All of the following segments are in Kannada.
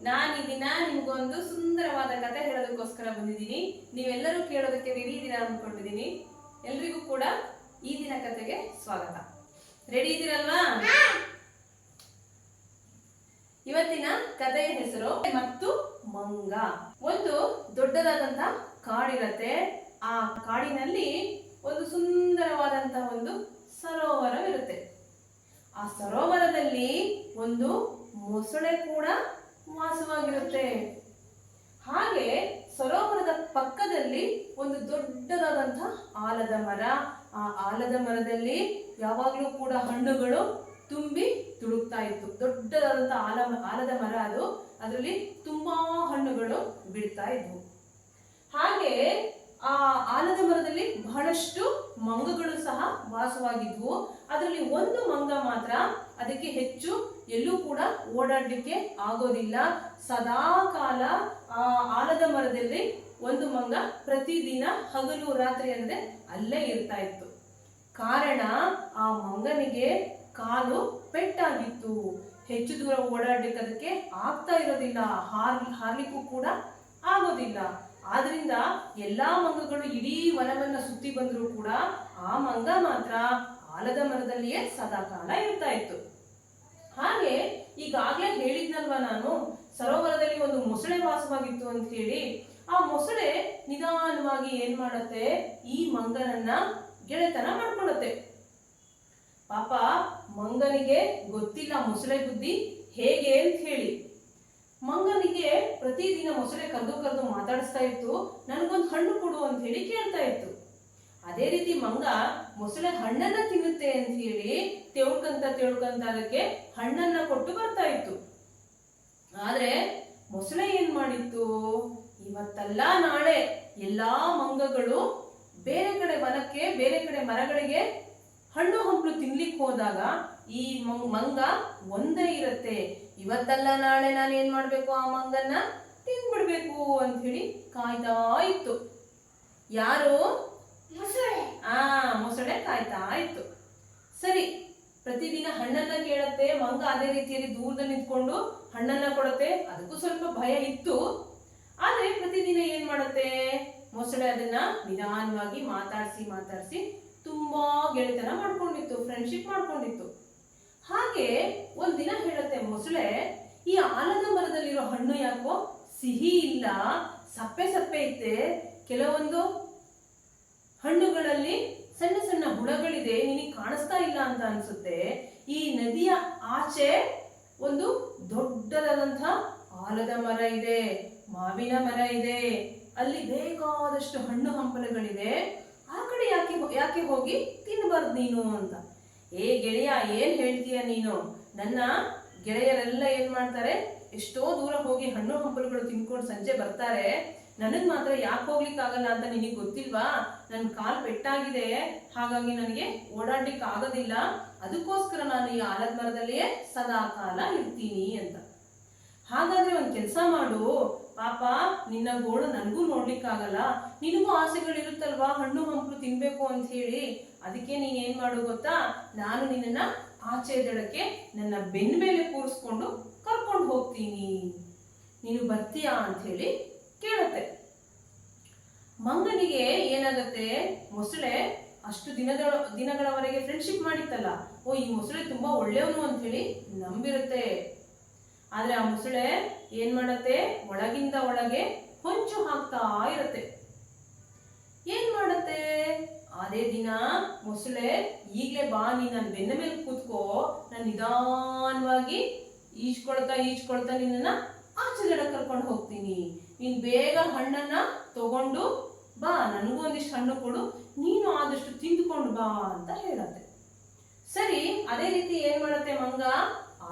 ನಾನು ಈ ದಿನ ನಿಮ್ಗೊಂದು ಸುಂದರವಾದ ಕತೆ ಹೇಳೋದಕ್ಕೋಸ್ಕರ ಬಂದಿದ್ದೀನಿ. ನೀವೆಲ್ಲರೂ ಕೇಳೋದಕ್ಕೆ ರೆಡಿ ಇದ್ದೀರಾ ಅನ್ಕೊಂಡಿದ್ದೀನಿ. ಎಲ್ರಿಗೂ ಕೂಡ ಈ ದಿನ ಕತೆಗೆ ಸ್ವಾಗತ. ರೆಡಿ ಇದ್ದೀರಲ್ವಾ? ಇವತ್ತಿನ ಕಥೆಯ ಹೆಸರು ಮತ್ತು ಮಂಗ. ಒಂದು ದೊಡ್ಡದಾದಂತ ಕಾಡಿರತ್ತೆ. ಆ ಕಾಡಿನಲ್ಲಿ ಒಂದು ಸುಂದರವಾದಂತ ಒಂದು ಸರೋವರವಿರುತ್ತೆ. ಆ ಸರೋವರದಲ್ಲಿ ಒಂದು ಮೊಸಳೆ ಕೂಡ ವಾಸವಾಗಿರುತ್ತೆ. ಹಾಗೆ ಸರೋವರದ ಪಕ್ಕದಲ್ಲಿ ಒಂದು ದೊಡ್ಡದಾದಂತಹ ಆಲದ ಮರ. ಆ ಆಲದ ಮರದಲ್ಲಿ ಯಾವಾಗಲೂ ಕೂಡ ಹಣ್ಣುಗಳು ತುಂಬಿ ತುಳುಕ್ತಾ ಇತ್ತು. ದೊಡ್ಡದಾದಂತಹ ಆಲದ ಮರ ಅದು. ಅದರಲ್ಲಿ ತುಂಬಾ ಹಣ್ಣುಗಳು ಬಿಡ್ತಾ ಇದ್ವು. ಹಾಗೆ ಆ ಆಲದ ಮರದಲ್ಲಿ ಬಹಳಷ್ಟು ಮಂಗಗಳು ಸಹ ವಾಸವಾಗಿದ್ವು. ಅದರಲ್ಲಿ ಒಂದು ಮಂಗ ಮಾತ್ರ ಅದಕ್ಕೆ ಹೆಚ್ಚು ಎಲ್ಲೂ ಕೂಡ ಓಡಾಡ್ಲಿಕ್ಕೆ ಆಗೋದಿಲ್ಲ. ಸದಾ ಕಾಲ ಆ ಆಲದ ಮರದಲ್ಲಿ ಒಂದು ಮಂಗ ಪ್ರತಿದಿನ ಹಗಲು ರಾತ್ರಿ ಅಂದ್ರೆ ಅಲ್ಲೇ ಇರ್ತಾ ಇತ್ತು. ಕಾರಣ ಆ ಮಂಗನಿಗೆ ಕಾಲು ಪೆಟ್ಟಾಗಿತ್ತು. ಹೆಚ್ಚು ದೂರ ಓಡಾಡ್ಲಿಕ್ಕೆ ಅದಕ್ಕೆ ಆಗ್ತಾ ಇರೋದಿಲ್ಲ. ಹಾರ್ಲಿಕ್ಕೂ ಕೂಡ ಆಗೋದಿಲ್ಲ. ಆದ್ರಿಂದ ಎಲ್ಲಾ ಮಂಗಗಳು ಇಡೀ ವನವನ್ನ ಸುತ್ತಿ ಬಂದ್ರು ಕೂಡ ಆ ಮಂಗ ಮಾತ್ರ ಆಲದ ಮರದಲ್ಲಿಯೇ ಸದಾ ಕಾಲ ಇರ್ತಾ ಇತ್ತು. ಹಾಗೆ ಈಗಾಗ್ಲೇ ಹೇಳಿದ್ನಲ್ವಾ ನಾನು, ಸರೋವರದಲ್ಲಿ ಒಂದು ಮೊಸಳೆ ವಾಸವಾಗಿತ್ತು ಅಂತ ಹೇಳಿ. ಆ ಮೊಸಳೆ ನಿಧಾನವಾಗಿ ಏನ್ ಮಾಡತ್ತೆ, ಈ ಮಂಗನನ್ನ ಗೆಳೆತನ ಮಾಡ್ಕೊಳ್ಳುತ್ತೆ. ಪಾಪ ಮಂಗನಿಗೆ ಗೊತ್ತಿಲ್ಲ ಮೊಸಳೆ ಬುದ್ಧಿ ಹೇಗೆ ಅಂತ ಹೇಳಿ. ಮಂಗನಿಗೆ ಪ್ರತಿದಿನ ಮೊಸಳೆ ಕರೆದು ಮಾತಾಡಿಸ್ತಾ ಇತ್ತು. ನನಗೊಂದು ಹಣ್ಣು ಕೊಡು ಅಂತ ಹೇಳಿ ಕೇಳ್ತಾ ಇತ್ತು. ಅದೇ ರೀತಿ ಮಂಗ ಮೊಸಳೆ ಹಣ್ಣನ್ನ ತಿನ್ನುತ್ತೆ ಅಂತ ಹೇಳಿ ತೆವಳ್ಕಂತ ಅದಕ್ಕೆ ಹಣ್ಣನ್ನ ಕೊಟ್ಟು ಬರ್ತಾ ಇತ್ತು. ಆದ್ರೆ ಮೊಸಳೆ ಏನ್ ಮಾಡಿತ್ತು, ಇವತ್ತಲ್ಲ ನಾಳೆ ಎಲ್ಲಾ ಮಂಗಗಳು ಬೇರೆ ಕಡೆ ವನಕ್ಕೆ, ಬೇರೆ ಕಡೆ ಮರಗಳಿಗೆ ಹಣ್ಣು ಹಂಪಲು ತಿನ್ಲಿಕ್ಕೆ ಹೋದಾಗ ಈ ಮಂಗ ಒಂದೇ ಇರತ್ತೆ. ಇವತ್ತಲ್ಲ ನಾಳೆ ನಾನು ಏನ್ ಮಾಡ್ಬೇಕು, ಆ ಮಂಗನ್ನ ತಿನ್ಬಿಡ್ಬೇಕು ಅಂತ ಹೇಳಿ ಕಾಯ್ತಾ ಇತ್ತು. ಯಾರು? ಮೊಸಳೆ ಕಾಯ್ತಾ ಇತ್ತು. ಸರಿ, ಪ್ರತಿದಿನ ಹಣ್ಣನ್ನ ಕೇಳತ್ತೆ ಮಂಗ. ಅದೇ ರೀತಿಯಲ್ಲಿ ದೂರದಲ್ಲಿ ನಿಂತ್ಕೊಂಡು ಹಣ್ಣನ್ನ ಕೊಡತ್ತೆ. ಅದಕ್ಕೂ ಸ್ವಲ್ಪ ಭಯ ಇತ್ತು. ಆದ್ರೆ ಪ್ರತಿದಿನ ಏನ್ ಮಾಡತ್ತೆ, ಮೊಸಳೆ ಅದನ್ನ ನಿಧಾನವಾಗಿ ಮಾತಾಡಿಸಿ ತುಂಬಾ ಗೆಳೆತನ ಮಾಡ್ಕೊಂಡಿತ್ತು, ಫ್ರೆಂಡ್ಶಿಪ್ ಮಾಡ್ಕೊಂಡಿತ್ತು. ಹಾಗೆ ಒಂದಿನ ಹೇಳತ್ತೆ ಮೊಸಳೆ, ಈ ಆಲದ ಮರದಲ್ಲಿರೋ ಹಣ್ಣು ಯಾಕೋ ಸಿಹಿ ಇಲ್ಲ, ಸಪ್ಪೆ ಐತೆ. ಕೆಲವೊಂದು ಹಣ್ಣುಗಳಲ್ಲಿ ಸಣ್ಣ ಸಣ್ಣ ಹುಳಗಳಿದೆ, ನಿನಗೆ ಕಾಣಿಸ್ತಾ ಇಲ್ಲ ಅಂತ ಅನ್ಸುತ್ತೆ. ಈ ನದಿಯ ಆಚೆ ಒಂದು ದೊಡ್ಡದಾದಂತಹ ಆಲದ ಮರ ಇದೆ, ಮಾವಿನ ಮರ ಇದೆ, ಅಲ್ಲಿ ಬೇಕಾದಷ್ಟು ಹಣ್ಣು ಹಂಪಲುಗಳಿದೆ. ಆ ಕಡೆ ಯಾಕೆ ಹೋಗಿ ತಿನ್ಬಾರ್ದು ನೀನು ಅಂತ. ಏ ಗೆಳೆಯ, ಏನ್ ಹೇಳ್ತೀಯ ನೀನು? ನನ್ನ ಗೆಳೆಯರೆಲ್ಲ ಏನ್ ಮಾಡ್ತಾರೆ, ಎಷ್ಟೋ ದೂರ ಹೋಗಿ ಹಣ್ಣು ಹಂಪಲುಗಳು ತಿನ್ಕೊಂಡು ಸಂಜೆ ಬರ್ತಾರೆ. ನನಗ್ ಮಾತ್ರ ಯಾಕೆ ಹೋಗ್ಲಿಕ್ಕೆ ಆಗಲ್ಲ ಅಂತ ನಿನಗೆ ಗೊತ್ತಿಲ್ವಾ? ನನ್ ಕಾಲ್ ಪೆಟ್ಟಾಗಿದೆ, ಹಾಗಾಗಿ ನನಗೆ ಓಡಾಡ್ಲಿಕ್ಕೆ ಆಗೋದಿಲ್ಲ. ಅದಕ್ಕೋಸ್ಕರ ನಾನು ಈ ಆಲದ ಮರದಲ್ಲಿಯೇ ಸದಾ ಕಾಲ ಇರ್ತೀನಿ ಅಂತ. ಹಾಗಾದ್ರೆ ಒಂದ್ ಕೆಲ್ಸ ಮಾಡು ಪಾಪ, ನಿನ್ನ ಗೋಳು ನನಗೂ ನೋಡ್ಲಿಕ್ಕಾಗಲ್ಲ. ನಿನಗೂ ಆಸೆಗಳಿರುತ್ತಲ್ವಾ ಹಣ್ಣು ಹಂಪಲು ತಿನ್ಬೇಕು ಅಂತ ಹೇಳಿ. ಅದಕ್ಕೆ ನೀನ್ ಏನ್ ಮಾಡು ಗೊತ್ತಾ, ನಾನು ನಿನ್ನನ್ನ ಆಚೆ ದಡಕ್ಕೆ ನನ್ನ ಬೆನ್ನ ಮೇಲೆ ಕೂರಿಸ್ಕೊಂಡು ಕರ್ಕೊಂಡು ಹೋಗ್ತೀನಿ, ನೀನು ಬರ್ತೀಯಾ ಅಂತ ಹೇಳಿ ಕೇಳತ್ತೆ. ಮಂಗನಿಗೆ ಏನಾಗತ್ತೆ, ಮೊಸಳೆ ಅಷ್ಟು ದಿನಗಳವರೆಗೆ ಫ್ರೆಂಡ್ಶಿಪ್ ಮಾಡಿತ್ತಲ್ಲ, ಈ ಮೊಸಳೆ ತುಂಬಾ ಒಳ್ಳೆಯವನು ಅಂತ ಹೇಳಿ ನಂಬಿರುತ್ತೆ. ಆದ್ರೆ ಆ ಮೊಸಳೆ ಏನ್ ಮಾಡತ್ತೆ, ಒಳಗಿಂದ ಒಳಗೆ ಹೊಂಚು ಹಾಕ್ತಾ ಇರತ್ತೆ. ಏನ್ ಮಾಡತ್ತೆ, ಅದೇ ದಿನ ಮೊಸಳೆ, ಈಗ್ಲೇ ಬಾ, ನೀನ್ ನನ್ನ ಬೆನ್ನ ಮೇಲೆ ಕೂತ್ಕೋ, ನಾನು ನಿಧಾನವಾಗಿ ಈಜ್ಕೊಳ್ತಾ ನಿನ್ನ ಆಚೆ ದಡ ಕರ್ಕೊಂಡು ಹೋಗ್ತೀನಿ. ನೀನ್ ಬೇಗ ಹಣ್ಣನ್ನ ತಗೊಂಡು ಬಾ, ನನಗೂ ಒಂದಿಷ್ಟು ಹಣ್ಣು ಕೊಡು, ನೀನು ಆದಷ್ಟು ತಿಂದುಕೊಂಡು ಬಾ ಅಂತ ಹೇಳತ್ತೆ. ಸರಿ, ಅದೇ ರೀತಿ ಏನ್ ಮಾಡತ್ತೆ ಮಂಗ,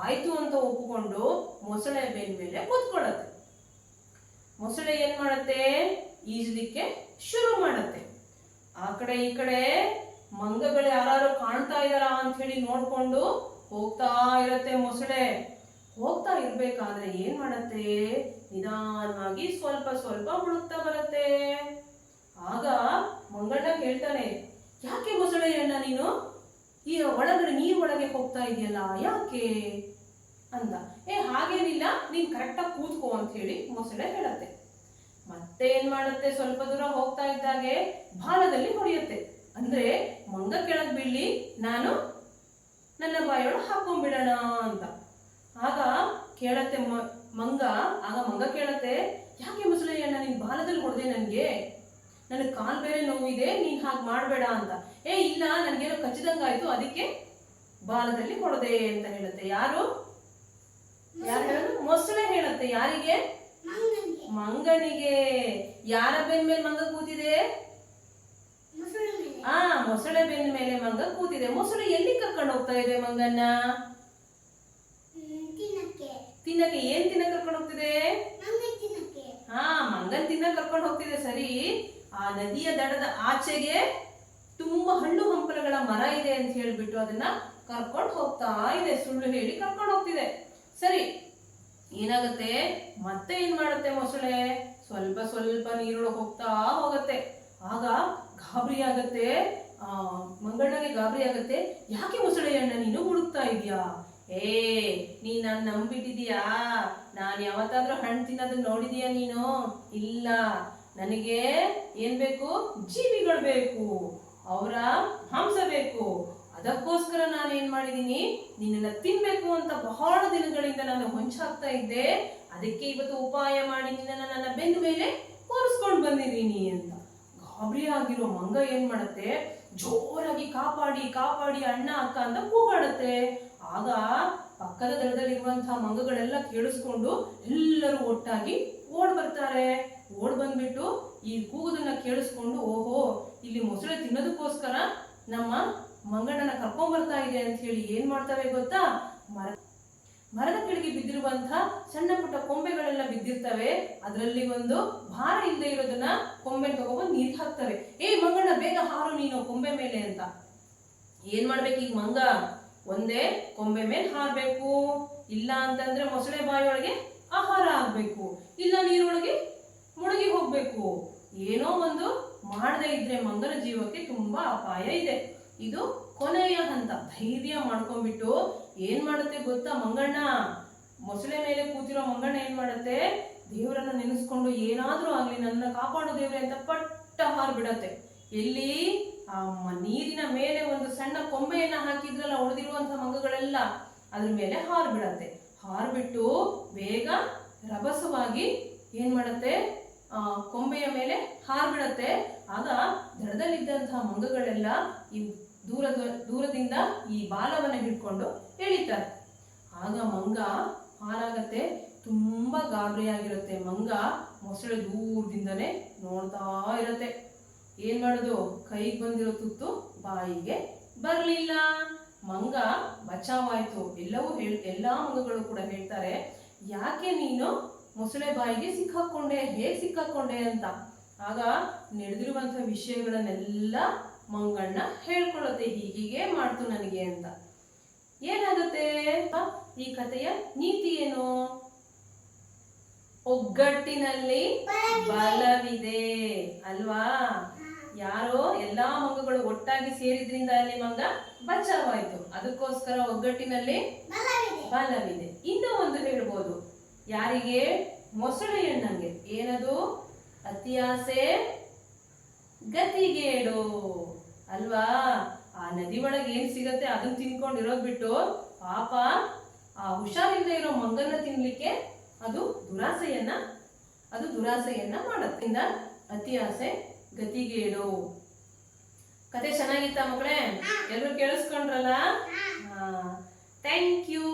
ಆಯ್ತು ಅಂತ ಒಪ್ಪಿಕೊಂಡು ಮೊಸಳೆ ಬೆನ್ನ ಮೇಲೆ ಕೂತ್ಕೊಳ್ಳತ್ತೆ. ಮೊಸಳೆ ಏನ್ ಮಾಡತ್ತೆ, ಈಜಲಿಕ್ಕೆ ಶುರು ಮಾಡತ್ತೆ. ಆ ಕಡೆ ಈ ಕಡೆ ಮಂಗಗಳು ಯಾರು ಕಾಣ್ತಾ ಇದಾರ ಅಂತ ಹೇಳಿ ನೋಡ್ಕೊಂಡು ಹೋಗ್ತಾ ಇರತ್ತೆ ಮೊಸಳೆ. ಹೋಗ್ತಾ ಇರ್ಬೇಕಾದ್ರೆ ಏನ್ ಮಾಡತ್ತೆ, ನಿಧಾನವಾಗಿ ಸ್ವಲ್ಪ ಹುಡುಕ್ತಾ ಬರತ್ತೆ. ಆಗ ಮಂಗಣ್ಣ ಕೇಳ್ತಾನೆ, ಯಾಕೆ ಮೊಸಳೆ ಅಣ್ಣ ನೀನು ಈ ಒಳಗಡೆ ನೀರ್ ಒಳಗೆ ಹೋಗ್ತಾ ಇದೆಯಲ್ಲ, ಯಾಕೆ ಅಂತ. ಹಾಗೇನಿಲ್ಲ, ನೀನ್ ಕರೆಕ್ಟಾಗಿ ಕೂತ್ಕೋ ಅಂತ ಹೇಳಿ ಮೊಸಳೆ ಹೇಳತ್ತೆ. ಮತ್ತೆ ಏನ್ ಮಾಡುತ್ತೆ, ಸ್ವಲ್ಪ ದೂರ ಹೋಗ್ತಾ ಇದ್ದಾಗೆ ಬಾಲದಲ್ಲಿ ಹೊಡೆಯುತ್ತೆ. ಅಂದ್ರೆ ಮಂಗ ಕೆಳಗ್ ಬೀಳಿ ನಾನು ನನ್ನ ಬಾಯೊಳಗೆ ಹಾಕೊಂಡ್ಬಿಡೋಣ ಅಂತ. ಆಗ ಕೇಳತ್ತೆ ಮಂಗ ಕೇಳತ್ತೆ, ಯಾಕೆ ಮೊಸಳೆಯನ್ನ ನೀನ್ ಬಾಲದಲ್ಲಿ ಹೊಡೆದೆ, ನನಗೆ ಕಾಲ್ ಬೇರೆ ನೋವಿದೆ, ನೀನ್ ಹಾಗೆ ಮಾಡ್ಬೇಡ ಅಂತ. ಇಲ್ಲ, ನನ್ಗೇನೋ ಕಚ್ಚಿದಂಗಾಯ್ತು, ಅದಕ್ಕೆ ಬಾಲದಲ್ಲಿ ಹೊಡೆದೆ ಅಂತ ಹೇಳುತ್ತೆ. ಯಾರು ಹೇಳೋದು? ಮೊಸಳೆ ಹೇಳುತ್ತೆ. ಯಾರಿಗೆ? ಮಂಗನಿಗೆ. ಯಾರ ಬೆನ್ ಮೇಲೆ ಮಂಗ ಕೂತಿದೆ? ಮೊಸಳೆ ಬೆನ್ನ ಮೇಲೆ ಮಂಗ ಕೂತಿದೆ. ಮೊಸಳೆ ಎಲ್ಲಿ ಕರ್ಕೊಂಡು ಹೋಗ್ತಾ ಇದೆ ಮಂಗನ್ನ? ತಿನ್ನಕ್ಕೆ. ಏನ್ ತಿನ್ನಕ್ ಕರ್ಕೊಂಡು ಹೋಗ್ತಿದೆ? ಮಂಗನ್ ತಿನ್ನಕ್ ಕರ್ಕೊಂಡು ಹೋಗ್ತಿದೆ. ಸರಿ, ಆ ನದಿಯ ದಡದ ಆಚೆಗೆ ತುಂಬಾ ಹಣ್ಣು ಹಂಪಲುಗಳ ಮರ ಇದೆ ಅಂತ ಹೇಳ್ಬಿಟ್ಟು ಅದನ್ನ ಕರ್ಕೊಂಡು ಹೋಗ್ತಾ ಇದೆ. ಸುಳ್ಳು ಹೇಳಿ ಕರ್ಕೊಂಡು ಹೋಗ್ತಿದೆ. ಸರಿ, ಏನಾಗುತ್ತೆ, ಮತ್ತೆ ಏನ್ ಮಾಡುತ್ತೆ ಮೊಸಳೆ? ಸ್ವಲ್ಪ ಸ್ವಲ್ಪ ನೀರೊಳಗೆ ಹೋಗ್ತಾ ಹೋಗತ್ತೆ. ಆಗ ಗಾಬರಿ ಆಗತ್ತೆ, ಮಂಗಣ್ಣಗೆ ಗಾಬರಿ ಆಗತ್ತೆ. ಯಾಕೆ ಮೊಸಳೆಯನ್ನ ನೀನು ಹುಡುಕ್ತಾ ಇದೀಯಾ? ನೀನ್ ನನ್ನ ನಂಬಿಟ್ಟಿದೀಯಾ? ನಾನ್ ಯಾವತ್ತಾದ್ರೂ ಹಣ್ಣು ತಿನ್ನೋದನ್ನ ನೋಡಿದೀಯ ನೀನು? ಇಲ್ಲ, ನನಗೆ ಏನ್ ಬೇಕು? ಜೀವಿಗಳು ಬೇಕು, ಅವರ ಮಾಂಸ ಬೇಕು. ಅದಕ್ಕೋಸ್ಕರ ನಾನು ಏನ್ ಮಾಡಿದೀನಿ, ನಿನ್ನನ್ನ ತಿನ್ಬೇಕು ಅಂತ ಬಹಳ ದಿನಗಳಿಂದ ನಾನು ಹೊಂಚಾಗ್ತಾ ಇದ್ದೆ. ಅದಕ್ಕೆ ಇವತ್ತು ಉಪಾಯ ಮಾಡಿ ನಿನ್ನನ್ನ ನನ್ನ ಬೆನ್ನ ಮೇಲೆ ಕೂರಿಸ್ಕೊಂಡು ಬಂದಿದ್ದೀನಿ ಅಂತ. ಗಾಬರಿ ಆಗಿರೋ ಮಂಗ ಏನ್ ಮಾಡತ್ತೆ, ಜೋರಾಗಿ ಕಾಪಾಡಿ ಕಾಪಾಡಿ ಅಣ್ಣ ಅಕ್ಕ ಅಂತ ಕೂಗಾಡತ್ತೆ. ಆಗ ಪಕ್ಕದ ದಡದಲ್ಲಿರುವಂತಹ ಮಂಗಗಳೆಲ್ಲ ಕೇಳಿಸ್ಕೊಂಡು ಎಲ್ಲರೂ ಒಟ್ಟಾಗಿ ಓಡ್ ಬರ್ತಾರೆ. ಓಡ್ ಬಂದ್ಬಿಟ್ಟು ಈ ಕೂಗುದನ್ನ ಕೇಳಿಸ್ಕೊಂಡು, ಓಹೋ, ಇಲ್ಲಿ ಮೊಸಳೆ ತಿನ್ನೋದಕ್ಕೋಸ್ಕರ ನಮ್ಮ ಮಂಗಣ್ಣನ ಕರ್ಕೊಂಡ್ ಬರ್ತಾ ಇದೆ ಅಂತ ಹೇಳಿ ಏನ್ ಮಾಡ್ತವೆ ಗೊತ್ತಾ? ಮರದ ಕೆಳಗೆ ಬಿದ್ದಿರುವಂತಹ ಸಣ್ಣ ಪುಟ್ಟ ಕೊಂಬೆಗಳೆಲ್ಲ ಬಿದ್ದಿರ್ತವೆ. ಅದರಲ್ಲಿ ಒಂದು ಭಾರ ಇಲ್ಲದೆ ಇರೋದನ್ನ ಕೊಂಬೆ ತಗೊಂಡು ನೀರ್ ಹಾಕ್ತವೆ. ಮಂಗಣ್ಣ, ಬೇಗ ಹಾರು ನೀನು ಕೊಂಬೆ ಮೇಲೆ ಅಂತ. ಏನ್ ಮಾಡ್ಬೇಕು ಈಗ ಮಂಗ? ಒಂದೇ ಕೊಂಬೆ ಮೇಲೆ ಹಾರ್ಬೇಕು, ಇಲ್ಲ ಅಂತಂದ್ರೆ ಮೊಸಳೆ ಬಾಯಿಯೊಳಗೆ ಆಹಾರ ಆಗ್ಬೇಕು, ಇಲ್ಲ ನೀರೊಳಗೆ ಮುಳುಗಿ ಹೋಗ್ಬೇಕು. ಏನೋ ಒಂದು ಮಾಡದೇ ಇದ್ರೆ ಮಂಗನ ಜೀವಕ್ಕೆ ತುಂಬಾ ಅಪಾಯ ಇದೆ. ಇದು ಕೊನೆಯ ಹಂತ. ಧೈರ್ಯ ಮಾಡ್ಕೊಂಡ್ಬಿಟ್ಟು ಏನ್ ಮಾಡುತ್ತೆ ಗೊತ್ತಾ ಮಂಗಣ್ಣ? ಮೊಸಳೆ ಮೇಲೆ ಕೂತಿರೋ ಮಂಗಣ್ಣ ಏನ್ ಮಾಡುತ್ತೆ, ದೇವರನ್ನ ನೆನೆಸ್ಕೊಂಡು ಏನಾದ್ರೂ ಆಗ್ಲಿ ನನ್ನ ಕಾಪಾಡೋ ದೇವ್ರೆ ಅಂತ ಪಟ್ಟ ಹಾರ್ಬಿಡತ್ತೆ. ಎಲ್ಲಿ? ಆ ನೀರಿನ ಮೇಲೆ ಒಂದು ಸಣ್ಣ ಕೊಂಬೆಯನ್ನ ಹಾಕಿದ್ರಲ್ಲ ಉಳಿದಿರುವಂತಹ ಮಂಗಗಳೆಲ್ಲ, ಅದ್ರ ಮೇಲೆ ಹಾರ್ಬಿಡತ್ತೆ. ಹಾರ್ಬಿಟ್ಟು ಬೇಗ ರಭಸವಾಗಿ ಏನ್ ಮಾಡತ್ತೆ, ಕೊಂಬೆಯ ಮೇಲೆ ಹಾರ್ಬಿಡತ್ತೆ. ಆಗ ದಡದಲ್ಲಿದ್ದಂತಹ ಮಂಗಗಳೆಲ್ಲ ಈ ದೂರದಿಂದ ಈ ಬಾಲವನ್ನ ಹಿಡ್ಕೊಂಡು ಎಳಿತಾರೆ. ಆಗ ಮಂಗ ಹಾರಾಗತ್ತೆ. ತುಂಬಾ ಗಾಬರಿಯಾಗಿರುತ್ತೆ ಮಂಗ. ಮೊಸಳೆ ದೂರದಿಂದನೇ ನೋಡ್ತಾ ಇರತ್ತೆ. ಏನ್ ಮಾಡೋದು? ಕೈಗೆ ಬಂದಿರೋ ತುತ್ತು ಬಾಯಿಗೆ ಬರ್ಲಿಲ್ಲ. ಮಂಗ ಬಚಾವಾಯ್ತು. ಎಲ್ಲಾ ಮಂಗಗಳು ಕೂಡ ಹೇಳ್ತಾರೆ, ಯಾಕೆ ನೀನು ಮೊಸಳೆ ಬಾಯಿಗೆ ಸಿಕ್ಕಾಕೊಂಡೆ, ಹೇಗ್ ಸಿಕ್ಕಾಕೊಂಡೆ ಅಂತ. ಆಗ ನಡೆದಿರುವಂತಹ ವಿಷಯಗಳನ್ನೆಲ್ಲ ಮಂಗಣ್ಣ ಹೇಳ್ಕೊಳ್ಳುತ್ತೆ, ಹೀಗೆ ಮಾಡ್ತು ನನಗೆ ಅಂತ. ಏನಾಗುತ್ತೆ? ಈ ಕಥೆಯ ನೀತಿ ಏನು? ಒಗ್ಗಟ್ಟಿನಲ್ಲಿ ಬಲವಿದೆ ಅಲ್ವಾ? ಯಾರೋ ಎಲ್ಲಾ ಮಂಗಗಳು ಒಟ್ಟಾಗಿ ಸೇರಿದ್ರಿಂದ ಅಲ್ಲಿ ಮಂಗ ಬಚಾವಾಯ್ತು. ಅದಕ್ಕೋಸ್ಕರ ಒಗ್ಗಟ್ಟಿನಲ್ಲಿ ಬಲವಿದೆ. ಇನ್ನೂ ಒಂದು ಹೇಳ್ಬೋದು, ಯಾರಿಗೆ? ಮೊಸಳೆಯಣ್ಣಂಗೆ. ಏನದು? ಅತಿಯಾಸೆ ಗತಿಗೇಡು ಅಲ್ವಾ? ಆ ನದಿ ಒಳಗೆ ಏನ್ ಸಿಗತ್ತೆ ಅದನ್ನ ತಿನ್ಕೊಂಡಿರೋದ್ ಬಿಟ್ಟು ಪಾಪ ಆ ಹುಷಾರಿಲ್ಲದೆ ಇರೋ ಮಂಗನ್ನ ತಿನ್ಲಿಕ್ಕೆ ಅದು ದುರಾಸೆಯನ್ನ ಮಾಡತ್ರಿಂದ ಅತಿ ಆಸೆ ಗತಿಗೇಡು. ಕತೆ ಚೆನ್ನಾಗಿತ್ತ ಮಕ್ಕಳೇ? ಎಲ್ರು ಕೇಳಿಸ್ಕೊಂಡ್ರಲ್ಲ? Thank you.